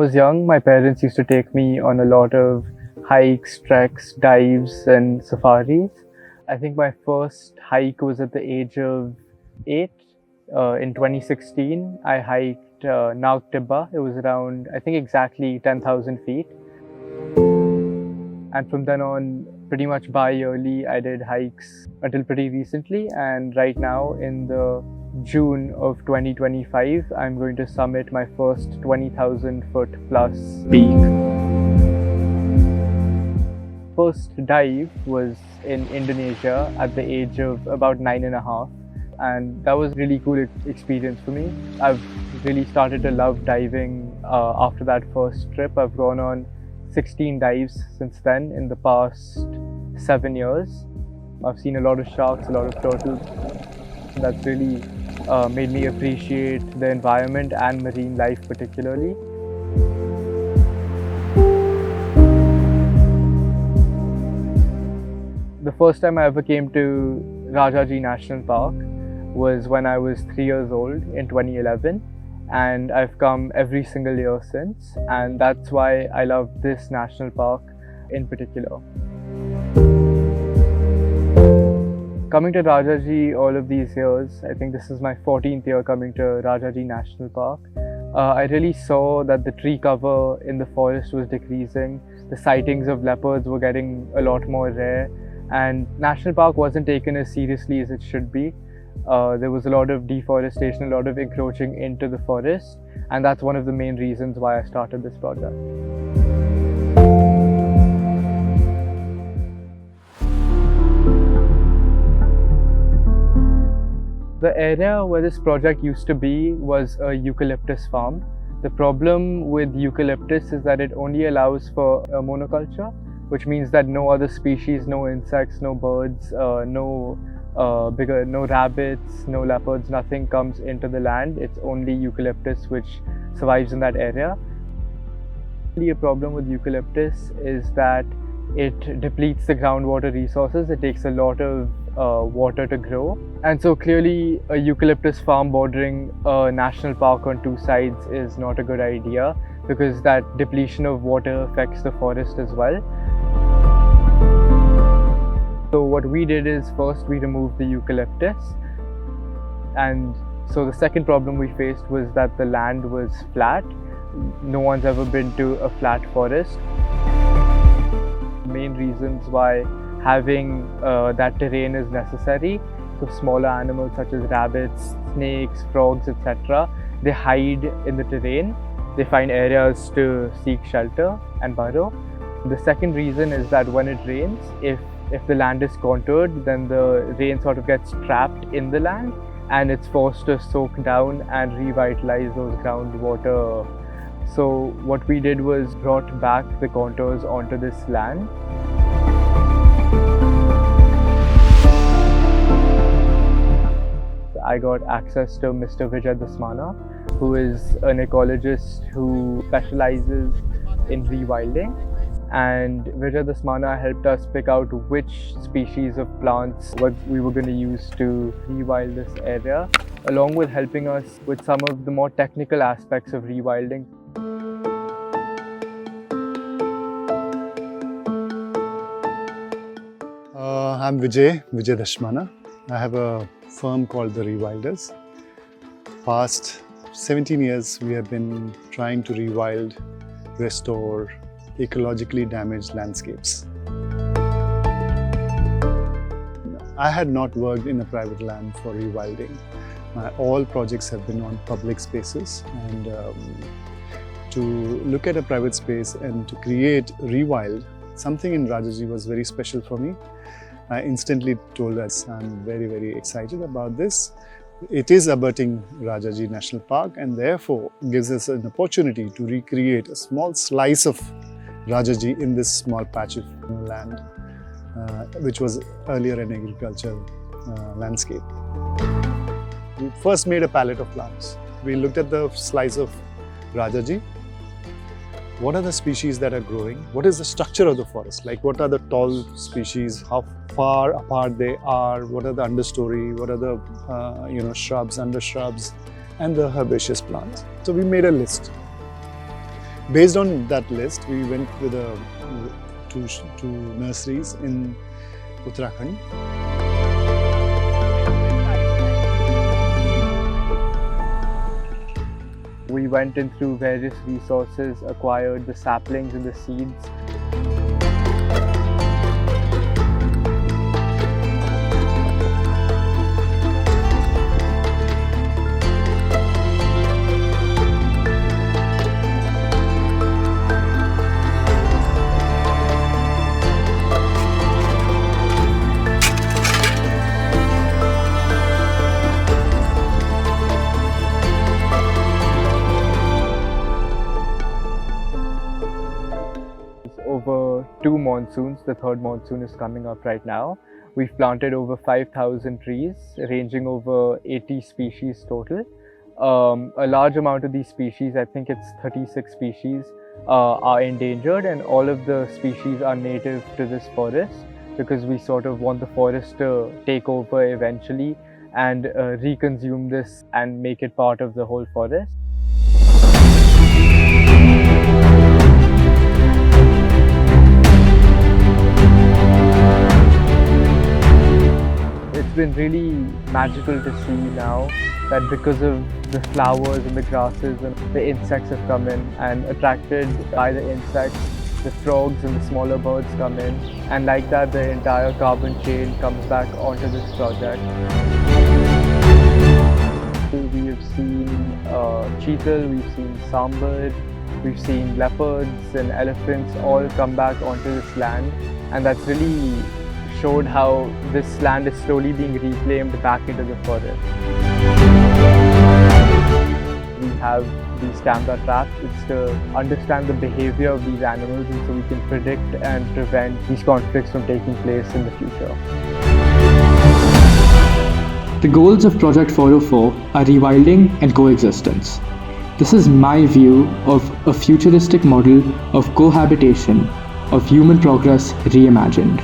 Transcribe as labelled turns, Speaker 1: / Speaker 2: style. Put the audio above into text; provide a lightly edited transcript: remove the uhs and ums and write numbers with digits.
Speaker 1: was young, my parents used to take me on a lot of hikes, treks, dives, and safaris. I think my first hike was at the age of 8. In 2016, I hiked Nag Tibba. It was around, I think, exactly 10,000 feet. And from then on, pretty much bi-yearly, I did hikes until pretty recently. And right now, in the June of 2025, I'm going to summit my first 20,000 foot plus peak. First dive was in Indonesia at the age of about 9.5, and that was a really cool experience for me. I've really started to love diving after that first trip. I've gone on 16 dives since then in the past 7 years. I've seen a lot of sharks, a lot of turtles. That's really made me appreciate the environment and marine life particularly. The first time I ever came to Rajaji National Park was when I was 3 years old in 2011, and I've come every single year since, and that's why I love this national park in particular. Coming to Rajaji all of these years, I think this is my 14th year coming to Rajaji National Park. I really saw that the tree cover in the forest was decreasing. The sightings of leopards were getting a lot more rare, and National Park wasn't taken as seriously as it should be. There was a lot of deforestation, a lot of encroaching into the forest, and that's one of the main reasons why I started this project. The area where this project used to be was a eucalyptus farm. The problem with eucalyptus is that it only allows for a monoculture, which means that no other species, no insects, no birds, no rabbits, no leopards, nothing comes into the land. It's only eucalyptus which survives in that area. A problem with eucalyptus is that it depletes the groundwater resources. It takes a lot of water to grow, and so clearly a eucalyptus farm bordering a national park on two sides is not a good idea, because that depletion of water affects the forest as well. So what we did is, first we removed the eucalyptus, and so the second problem we faced was that the land was flat. No one's ever been to a flat forest. Main reasons why having that terrain is necessary. So smaller animals such as rabbits, snakes, frogs, etc., they hide in the terrain. They find areas to seek shelter and burrow. The second reason is that when it rains, if the land is contoured, then the rain sort of gets trapped in the land and it's forced to soak down and revitalize those groundwater. So what we did was brought back the contours onto this land. I got access to Mr. Vijay Dasmana, who is an ecologist who specializes in rewilding. And Vijay Dasmana helped us pick out which species of plants what we were going to use to rewild this area, along with helping us with some of the more technical aspects of rewilding.
Speaker 2: I'm Vijay Dasmana. I have a firm called The Rewilders. Past 17 years we have been trying to rewild, restore ecologically damaged landscapes. I had not worked in a private land for rewilding. All projects have been on public spaces, and to look at a private space and to create rewild, something in Rajaji was very special for me. I instantly told us I'm very, very excited about this. It is abutting Rajaji National Park, and therefore gives us an opportunity to recreate a small slice of Rajaji in this small patch of land, which was earlier an agricultural landscape. We first made a palette of plants. We looked at the slice of Rajaji. What are the species that are growing? What is the structure of the forest? Like, what are the tall species? How far apart they are? What are the understory? What are the shrubs, undershrubs, and the herbaceous plants? So we made a list. Based on that list, we went with to nurseries in Uttarakhand.
Speaker 1: We went in through various resources, acquired the saplings and the seeds. Over 2 monsoons, the third monsoon is coming up right now. We've planted over 5,000 trees, ranging over 80 species total. A large amount of these species, I think it's 36 species, are endangered, and all of the species are native to this forest because we sort of want the forest to take over eventually and reconsume this and make it part of the whole forest. It's been really magical to see now that because of the flowers and the grasses and the insects have come in, and attracted by the insects, the frogs and the smaller birds come in, and like that the entire carbon chain comes back onto this project. We have seen cheetal, we've seen sambar, we've seen leopards and elephants all come back onto this land, and that's really showed how this land is slowly being reclaimed back into the forest. We have these camera traps. It's to understand the behavior of these animals, and so we can predict and prevent these conflicts from taking place in the future.
Speaker 3: The goals of Project 404 are rewilding and coexistence. This is my view of a futuristic model of cohabitation, of human progress reimagined.